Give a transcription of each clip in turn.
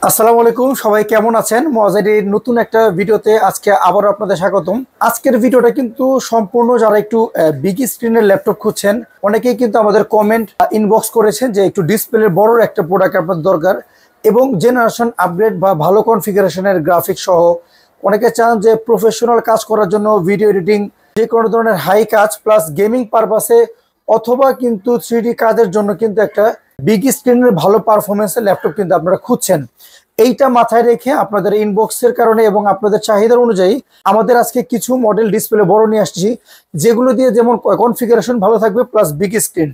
আসসালামু আলাইকুম, সবাই কেমন আছেন? মজারের নতুন একটা ভিডিওতে আজকে আবারও আপনাদের স্বাগতম। আজকের ভিডিওটা কিন্তু সম্পূর্ণ যারা একটু বিগ স্ক্রিনের ল্যাপটপ খুঁজছেন, অনেকেই কিন্তু আমাদের কমেন্ট ইনবক্স করেছেন যে একটু ডিসপ্লে বড় একটা প্রোডাক্ট আপনার দরকার এবং জেনারেশন আপগ্রেড বা ভালো কনফিগারেশনের গ্রাফিক্স সহ। অনেকে চান যে প্রফেশনাল কাজ করার জন্য ভিডিও এডিটিং, যে কোনো ধরনের হাই কাজ প্লাস গেমিং পারপাসে অথবা কিন্তু 3D কাজের জন্য কিন্তু একটা বিগ স্ক্রিনের ভালো পারফরমেন্সের ল্যাপটপ কিন্তু আপনারা খুঁজছেন। এইটা মাথায় রেখে আপনাদের ইনবক্সের কারণে এবং আপনাদের চাহিদার অনুযায়ী আমাদের আজকে কিছু মডেল ডিসপ্লে বড় নিয়ে আসছি, যেগুলো দিয়ে যেমন কনফিগারেশন ভালো থাকবে প্লাস বিগ স্ক্রিন।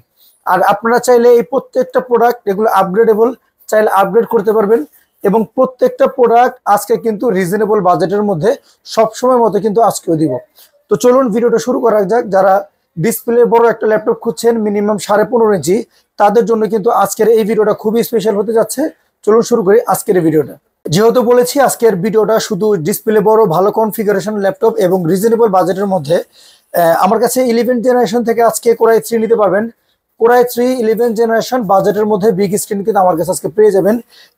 আর আপনারা চাইলে এই প্রত্যেকটা প্রোডাক্ট এগুলো আপগ্রেডেবল, চাইলে আপগ্রেড করতে পারবেন এবং প্রত্যেকটা প্রোডাক্ট আজকে কিন্তু রিজনেবল বাজেটের মধ্যে সবসময় মতো কিন্তু আজকেও দিব। তো চলুন ভিডিওটা শুরু করা যাক। যারা ডিসপ্লে বড় একটা ল্যাপটপ খুঁজছেন মিনিমাম 15.5 ইঞ্চি, তাদের জন্য কিন্তু আজকের এই ভিডিওটা খুবই স্পেশাল হতে যাচ্ছে। চলুন শুরু করি আজকের এই ভিডিওটা। যেহেতু বলেছি আজকের ভিডিওটা শুধু ডিসপ্লে বড়, ভালো কনফিগারেশন ল্যাপটপ এবং রিজনেবল বাজেটের মধ্যে, আমার কাছে 11 জেনারেশন থেকে আজকে কোরাই 3 নিতে পারবেন। কোরাই 3 11 জেনারেশন বাজেটের মধ্যে বিগ স্ক্রিন কিন্তু আমার কাছে আজকে পেয়ে যাবেন।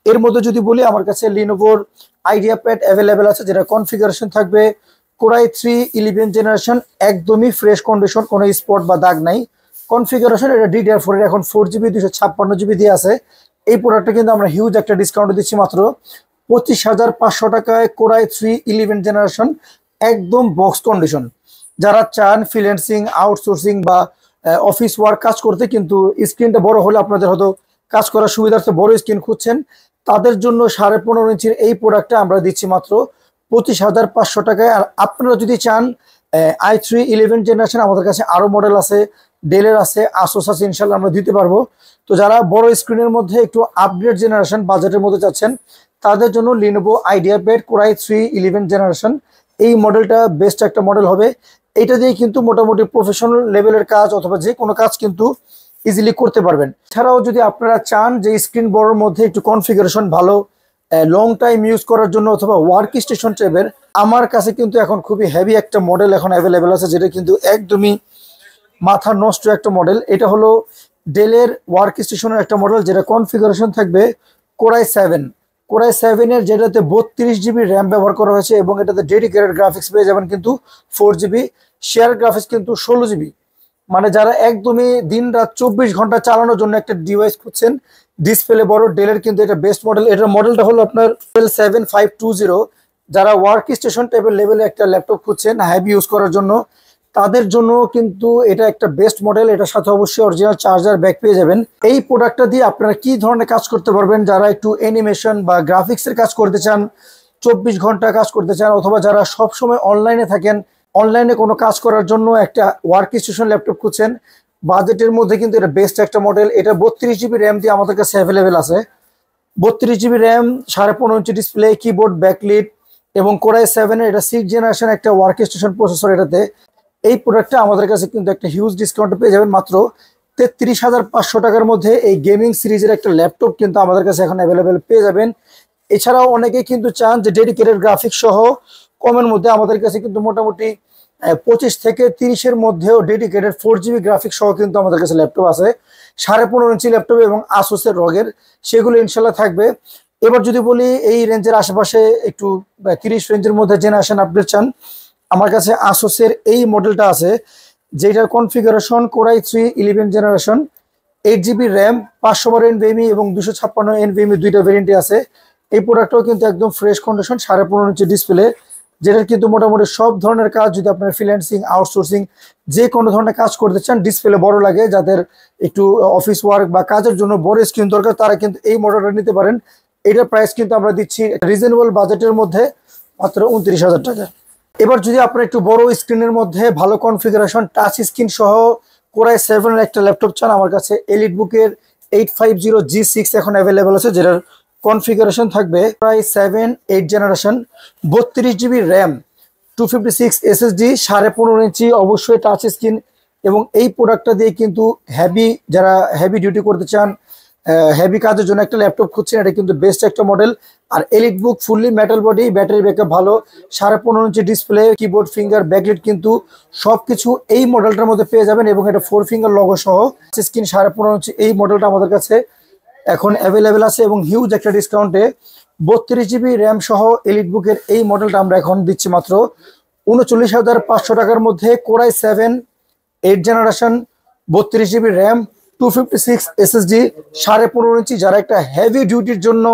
এর মধ্যে যদি বলি, আমার কাছে লিনোভোর আইডিয়াপ্যাড অ্যাভেলেবেল আছে, যেটা কনফিগারেশন থাকবে কোরাই 3 11 জেনারেশন, একদমই ফ্রেশ কন্ডিশন, কোনো স্পট বা দাগ নাই। কনফিগারেশন এটা DDR4 এর, এখন 4GB 256GB দিয়ে আছে। এই প্রোডাক্টটা কিন্তু আমরা হিউজ একটা ডিসকাউন্ট দিচ্ছি, মাত্র 25,500 টাকায় কোরাই 3 11 জেনারেশন, একদম বক্স কন্ডিশন। যারা চান ফ্রিল্যান্সিং, আউটসোর্সিং বা অফিস ওয়ার্ক কাজ করতে, কিন্তু স্ক্রিনটা বড় হলে আপনাদের হয়তো কাজ করার সুবিধার্থে বড় স্ক্রিন খুঁজছেন, তাদের জন্য 15.5 ইঞ্চির এই প্রোডাক্টটা আমরা দিচ্ছি মাত্র 25,500 টাকায়। আর আপনারা যদি চান i3 11 জেনারেশন, আমাদের কাছে আরো মডেল আছে, ডেলের আছে, আসুস আছে, ইনশাল্লাহ আমরা দিতে পারবো। তো যারা বড় স্ক্রিনের মধ্যে একটু আপগ্রেড জেনারেশন বাজেটের মধ্যে চাচ্ছেন, তাদের জন্য লিনোভো আইডিয়াপ্যাড কোরাই 3 11 জেনারেশন, এই মডেলটা বেস্ট একটা মডেল হবে। এটা দিয়ে কিন্তু মোটামুটি প্রফেশনাল লেভেলের কাজ অথবা যে কোনো কাজ কিন্তু ইজিলি করতে পারবেন। এছাড়াও যদি আপনারা চান যে স্ক্রিন বড়োর মধ্যে একটু কনফিগারেশন ভালো, লং টাইম ইউজ করার জন্য অথবা ওয়ার্ক স্টেশন টাইপের, আমার কাছে কিন্তু এখন খুবই হেভি একটা মডেল এখন অ্যাভেলেবেল আছে, যেটা কিন্তু একদমই মাথা নষ্ট একটা মডেল। এটা হলো ডেলের ওয়ার্ক স্টেশনের একটা মডেল, যেটা কনফিগারেশন থাকবে কোরাই 7 এর, যেটাতে 32GB র্যাম ব্যবহার করা হয়েছে এবং এটাতে ডেডিকেটেড গ্রাফিক্স পেয়ে যাবেন কিন্তু 4GB, শেয়ার গ্রাফিক্স কিন্তু 16GB। মানে যারা একদমই দিন রাত 24 ঘন্টা চালানোর জন্য একটা ডিভাইস খুঁজছেন, ডিসপ্লে বড়, ডেলের কিন্তু এটা বেস্ট মডেল। এটার মডেলটা হলো আপনার ডেল 7520। যারা ওয়ার্ক স্টেশন টাইপের লেভেলে একটা ল্যাপটপ খুঁজছেন হেভি ইউজ করার জন্য, তাদের জন্য কিন্তু এটা একটা বেস্ট মডেল। এটার সাথে অবশ্যই অরিজিনাল চার্জার ব্যাক পেয়ে যাবেন। এই প্রোডাক্টটা দিয়ে আপনারা কি ধরনের কাজ করতে পারবেন? যারা একটু অ্যানিমেশন বা গ্রাফিক্সের কাজ করতে চান, 24 ঘন্টা কাজ করতে চান, অথবা যারা সবসময় অনলাইনে থাকেন, অনলাইনে কোনো কাজ করার জন্য একটা ওয়ার্ক স্টেশন ল্যাপটপ খুঁজছেন, বাজেটের মধ্যে কিন্তু এটা বেস্ট একটা মডেল। এটা 32GB র্যাম দিয়ে আমাদের কাছে অ্যাভেলেবেল আছে। 32GB RAM, 15.5 inch display, keyboard backlit এবং কোরাই 7 এর এটা 6 জেনারেশন একটা ওয়ার্ক স্টেশন প্রসেসর এটাতে। এই প্রোডাক্টটা আমাদের কাছে কিন্তু একটা হিউজ ডিসকাউন্ট পেয়ে যাবেন, মাত্র 33,500 টাকার মধ্যে এই গেমিং সিরিজের একটা ল্যাপটপ কিন্তু আমাদের কাছে এখন অ্যাভেলেবেল পেয়ে যাবেন। এছাড়াও অনেকেই কিন্তু চান যে ডেডিকেটেড গ্রাফিক্স সহ কমের মধ্যে, আমাদের কাছে কিন্তু মোটামুটি 25 থেকে 30-এর মধ্যেও ডেডিকেটেড 4GB গ্রাফিক্স সহ কিন্তু আমাদের কাছে ল্যাপটপ আছে, 15.5 ইঞ্চি ল্যাপটপ এবং আসুসের রগের, সেগুলো ইনশাল্লাহ থাকবে। এবার যদি বলি এই রেঞ্জের আশেপাশে একটু 30 রেঞ্জের মধ্যে জেনারেশন আপডেট চান, আমার কাছে আসুসের এই মডেলটা আছে, যেটার configuration core i 3 11 generation, 8GB RAM, 512 NVMe এবং 256 NVMe, দুইটা ভেরিয়েন্টই আছে। এই প্রোডাক্টটাও কিন্তু একদম ফ্রেশ কন্ডিশন, 15.5 ইঞ্চি ডিসপ্লে, যেটার কিন্তু মোটামুটি সব ধরনের কাজ, যদি আপনার ফ্রিল্যান্সিং, আউটসোর্সিং যে কোনো ধরনের কাজ করতে চান, ডিসপ্লে বড় লাগে, যাদের একটু অফিস ওয়ার্ক বা কাজের জন্য বড় স্ক্রিন দরকার, তারা কিন্তু এই মডেলটা নিতে পারেন। এটার প্রাইস কিন্তু আমরা দিচ্ছি রিজনেবল বাজেটের মধ্যে মাত্র 29,000 টাকা। এবার যদি আপনার একটু বড় স্ক্রিনের মধ্যে ভালো কনফিগারেশন টাচ স্ক্রিন সহ কোরাই 7 এর একটা ল্যাপটপ চান, আমার কাছে এলিটবুকের 850G6 এখন অ্যাভেলেবেল আছে, যেটার কনফিগারেশন থাকবে core i 7 8 generation, 32GB RAM, 256 SSD, 15.5 ইঞ্চি, অবশ্যই টাচ স্ক্রিন। এবং এই প্রোডাক্টটা দিয়ে কিন্তু যারা হেভি ডিউটি করতে চান, হেভি কাজের জন্য একটা ল্যাপটপ খুঁজছেন, এটা কিন্তু বেস্ট একটা মডেল। আর EliteBook fully metal body, battery backup ভালো, 15.5 inch display, keyboard, finger, backlit কিন্তু সবকিছু এই মডেলটার মধ্যে পেয়ে যাবেন এবং এটা 4 ফিঙ্গার লগো সহ স্ক্রিন, 15.5 ইঞ্চি। এই মডেলটা আমাদের কাছে এখন অ্যাভেলেবেল আছে এবং হিউজ একটা ডিসকাউন্টে 32 GB র্যাম সহ এলিটবুকের এই মডেলটা আমরা এখন দিচ্ছি মাত্র 39,500 টাকার মধ্যে। Core i7 8 generation, 32 GB RAM, 256 SSD, 15.5 ইঞ্চি। যারা একটা হেভি ডিউটির জন্য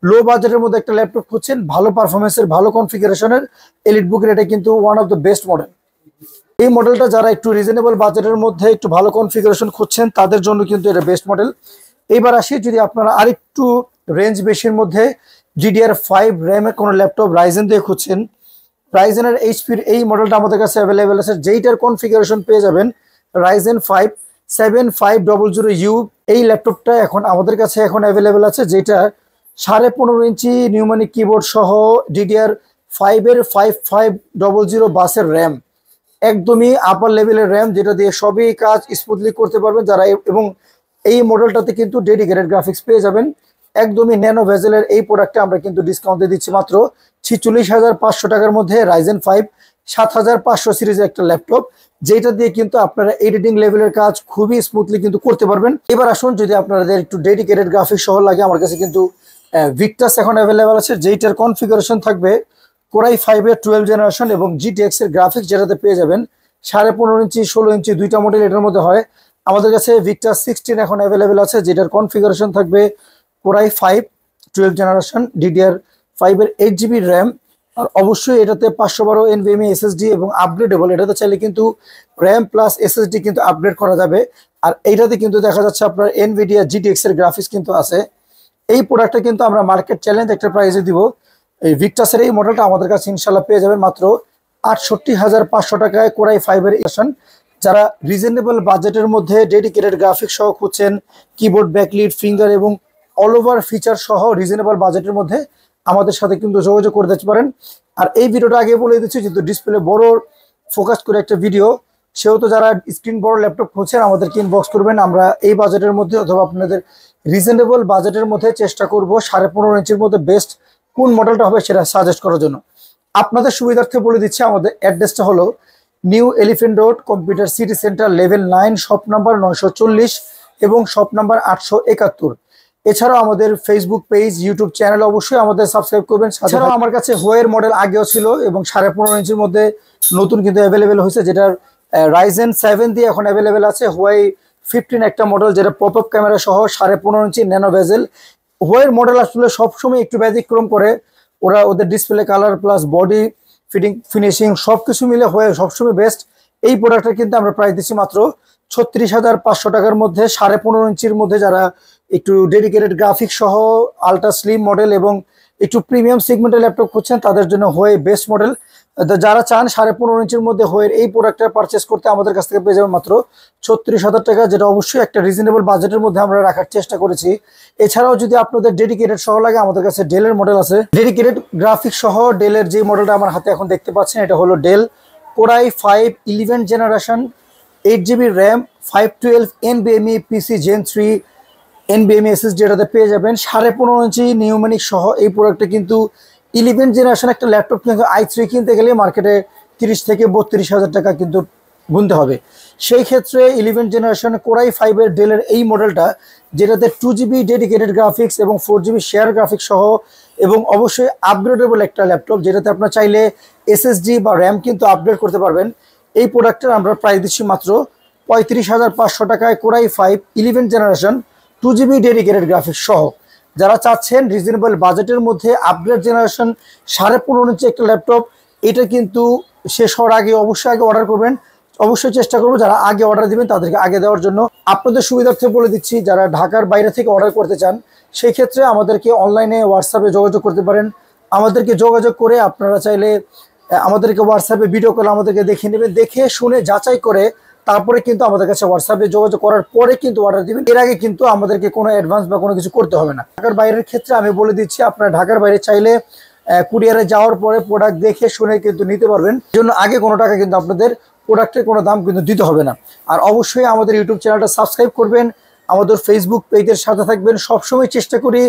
লো বাজেটের মধ্যে একটা ল্যাপটপ খুঁজছেন, ভালো পারফরমেন্সের, ভালো কনফিগারেশনের, এলিটবুকের এটা কিন্তু one of the best model. এই মডেলটা যারা একটু রিজনেবল বাজেটের মধ্যে একটু ভালো কনফিগারেশন খুঁজছেন তাদের জন্য কিন্তু এটা বেস্ট মডেল। এবার আসি, যদি আপনারা আরেকটু রেঞ্জ বেশির মধ্যে DDR5 র্যামের কোনো ল্যাপটপ রাইজেন দিয়ে খুঁজছেন, রাইজেনের এইচপির এই মডেলটা আমাদের কাছে অ্যাভেলেবেল আছে, যেইটার কনফিগারেশন পেয়ে যাবেন রাইজেন 5 7500U। এই ল্যাপটপটা এখন আমাদের কাছে এখন অ্যাভেলেবেল আছে, যেটা 15.5 ইঞ্চি নিউমানিক কিবোর্ড সহ DDR5 এর 5500 বাসের র্যাম, একদমই আপার লেভেলের র্যাম, যেটা দিয়ে সবই কাজ স্মুথলি করতে পারবেন যারা। এবং এই মডেলটাতে কিন্তু ডেডিকেটেড গ্রাফিক্স পেয়ে যাবেন, একদমই ন্যানো ভেজেলের এই প্রোডাক্টে আমরা কিন্তু ডিসকাউন্টে দিচ্ছি মাত্র 46,500 টাকার মধ্যে। রাইজেন 5 7500 সিরিজের একটা ল্যাপটপ, যেটা দিয়ে কিন্তু আপনারা এডিটিং লেভেলের কাজ খুবই স্মুথলি কিন্তু করতে পারবেন। এবার আসুন, যদি আপনাদের একটু ডেডিকেটেড গ্রাফিক্স সহ লাগে, আমার কাছে কিন্তু ভিক্টাস এখন অ্যাভেলেবেল আছে, যেইটার কনফিগারেশন থাকবে Core i5 এর 12 জেনারেশন এবং GTX এর গ্রাফিক্স, যেটাতে পেয়ে যাবেন 15.5 ইঞ্চি 16 ইঞ্চি দুইটা মডেল এটার মধ্যে হয়। আমাদের কাছে ভিক্টাস 16 এখন অ্যাভেলেবেল আছে, যেটার কনফিগারেশন থাকবে Core i5 12 জেনারেশন, DDR5 এর 8 GB র্যাম, আর অবশ্যই এটাতে 512 NVMe SSD এবং আপগ্রেডেবল। এটাতে চাইলে কিন্তু র্যাম প্লাস SSD কিন্তু আপগ্রেড করা যাবে। আর এইটাতে কিন্তু দেখা যাচ্ছে আপনার NVIDIA GTX এর গ্রাফিক্স কিন্তু আছে। এই প্রোডাক্টটা কিন্তু আমরা মার্কেট চ্যালেঞ্জ একটা প্রাইসে দিব। এই ভিক্টাসের এই মডেলটা আমাদের কাছে ইনশাল্লাহ পেয়ে যাবেন মাত্র 68,500 টাকায় Core i5 এর ভার্সন। যারা রিজনেবল বাজেটের মধ্যে ডেডিকেটেড গ্রাফিক্স সহ খুঁজছেন, কিবোর্ড, ব্যাকলিট, ফিঙ্গার এবং অল ওভার ফিচার সহ রিজনেবল বাজেটের মধ্যে আমাদের সাথে কিন্তু যোগাযোগ করে দিতে পারেন। আর এই ভিডিওটা আগে বলে দিচ্ছি, যেহেতু ডিসপ্লে বড় ফোকাস করে একটা ভিডিও, সেহেতু যারা স্ক্রিন বড় ল্যাপটপ খুঁজছেন আমাদেরকে ইনবক্স করবেন। আমরা এই বাজেটের মধ্যে অথবা আপনাদের রিজনেবল বাজেটের মধ্যে চেষ্টা করব 15.5 ইঞ্চির মধ্যে বেস্ট কোন মডেলটা হবে সেটা সাজেস্ট করার জন্য। আপনাদের সুবিধার্থে বলে দিচ্ছি, আমাদের অ্যাড্রেসটা হলো new elephant road, computer city centre, level 9, shop number 940 এবং শপ নাম্বার 871। এছাড়াও আমাদের ফেসবুক পেজ, ইউটিউব চ্যানেল অবশ্যই আমাদের সাবস্ক্রাইব করবেন। এছাড়াও আমার কাছে হোয়ের মডেল আগেও ছিল এবং 15.5 ইঞ্চির মধ্যে নতুন কিন্তু অ্যাভেলেবেল হয়েছে, যেটার রাইজেন 7 দিয়ে এখন অ্যাভেলেবেল আছে। হোয়াই 15 একটা মডেল, যেটা পপ আপ ক্যামেরা সহ 15.5 ইঞ্চি ন্যানো ভেজেল। হোয়ের মডেল আসলে সবসময় একটু ব্যতিক্রম করে, ওরা ওদের display colour plus body finishing সবকিছু মিলে হয়ে সবসময় বেস্ট। এই প্রোডাক্টটা কিন্তু আমরা প্রাইস দিচ্ছি মাত্র 36,500 টাকার মধ্যে 15.5 ইঞ্চির মধ্যে। যারা একটু ডেডিকেটেড গ্রাফিক্স সহ আলট্রা স্লিম মডেল এবং একটু প্রিমিয়াম সেগমেন্টের ল্যাপটপ খুঁজছেন তাদের জন্য হোয়ে বেস্ট মডেল। যারা চান 15.5 ইঞ্চির মধ্যে হোয়ের এই প্রোডাক্টটা পারচেস করতে আমাদের কাছ থেকে পেয়ে যাবেন মাত্র 36,000 টাকা, যেটা অবশ্যই একটা রিজনেবল বাজেটের মধ্যে আমরা রাখার চেষ্টা করেছি। এছাড়াও যদি আপনাদের ডেডিকেটেড সহ লাগে, আমাদের কাছে ডেলের মডেল আছে। ডেডিকেটেড গ্রাফিক্স সহ ডেলের যে মডেলটা আমার হাতে এখন দেখতে পাচ্ছেন, এটা হলো Dell Core i5 11 generation, 8 GB RAM, 512 NVMe PC Gen 3 NVMe SSD, এটাতে পেয়ে যাবেন 15.5 ইঞ্চি নিউমেনিক সহ। এই প্রোডাক্টটা কিন্তু 11 জেনারেশন একটা ল্যাপটপ কিন্তু i3 কিনতে গেলে মার্কেটে 30 থেকে 32,000 টাকা কিন্তু গুনতে হবে। সেই ক্ষেত্রে 11 জেনারেশন Core i5 এর ডেলের এই মডেলটা, যেটাতে 2GB ডেডিকেটেড গ্রাফিক্স এবং 4GB শেয়ার গ্রাফিক্স সহ এবং অবশ্যই আপগ্রেডেবল একটা ল্যাপটপ, যেটাতে আপনার চাইলে SSD বা র্যাম কিন্তু আপগ্রেড করতে পারবেন। এই প্রোডাক্টের আমরা প্রাইস দিচ্ছি মাত্র 35,500 টাকায় Core i5 11 generation 2GB dedicated graphics সহ। যারা চাচ্ছেন রিজনেবল বাজেটের মধ্যে আপগ্রেড জেনারেশন 15.5 ইঞ্চি একটা ল্যাপটপ, এটা কিন্তু শেষ হওয়ার আগে অবশ্যই আগে অর্ডার করবেন। অবশ্যই চেষ্টা করবো যারা আগে অর্ডার দিবেন তাদেরকে আগে দেওয়ার জন্য। আপনাদের সুবিধার্থে বলে দিচ্ছি, যারা ঢাকার বাইরে থেকে অর্ডার করতে চান সেই ক্ষেত্রে আমাদেরকে অনলাইনে হোয়াটসঅ্যাপে যোগাযোগ করতে পারেন। আমাদেরকে যোগাযোগ করে আপনারা চাইলে আমাদেরকে হোয়াটসঅ্যাপে ভিডিও কল আমাদেরকে দেখে নেবেন, দেখে শুনে যাচাই করে তারপরে কিন্তু আমাদের কাছে হোয়াটসঅ্যাপে যোগাযোগ করার পরে কিন্তু অর্ডার দিবেন। এর আগে কিন্তু আমাদেরকে কোনো অ্যাডভান্স বা কোনো কিছু করতে হবে না। ঢাকার বাইরের ক্ষেত্রে আমি বলে দিচ্ছি, আপনারা ঢাকার বাইরে চাইলে কুরিয়ারে যাওয়ার পরে প্রোডাক্ট দেখে শুনে কিন্তু নিতে পারবেন। এর জন্য আগে কোনো টাকা কিন্তু আপনাদের প্রোডাক্টের কোনো দাম কিন্তু দিতে হবে না। আর অবশ্যই আমাদের ইউটিউব চ্যানেলটা সাবস্ক্রাইব করবেন, আমাদের ফেসবুক পেজের সাথে থাকবেন। সবসময় চেষ্টা করি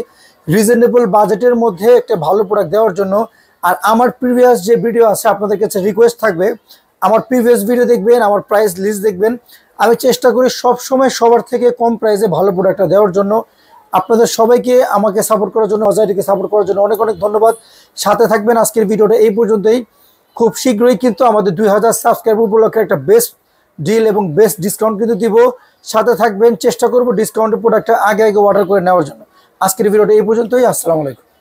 রিজনেবল বাজেটের মধ্যে একটা ভালো প্রোডাক্ট দেওয়ার জন্য। আর আমার প্রিভিয়াস যে ভিডিও আছে, আপনাদের কাছে রিকোয়েস্ট থাকবে আমার প্রিভিয়াস ভিডিও দেখবেন, আমার প্রাইস লিস্ট দেখবেন। আমি চেষ্টা করি সবসময় সবার থেকে কম প্রাইসে ভালো প্রোডাক্টটা দেওয়ার জন্য। আপনাদের সবাইকে আমাকে সাপোর্ট করার জন্য, মজাইটিকে সাপোর্ট করার জন্য অনেক অনেক ধন্যবাদ। সাথে থাকবেন। আজকের ভিডিওটা এই পর্যন্তই। খুব শীঘ্রই কিন্তু আমাদের 2000 সাবস্ক্রাইবার উপলক্ষে একটা বেস্ট ডিল এবং বেস্ট ডিসকাউন্ট কিন্তু দিব। সাথে থাকবেন। চেষ্টা করব ডিসকাউন্টের প্রোডাক্টটা আগে অর্ডার করে নেওয়ার জন্য। আজকের ভিডিওটা এই পর্যন্তই। আসসালামু আলাইকুম।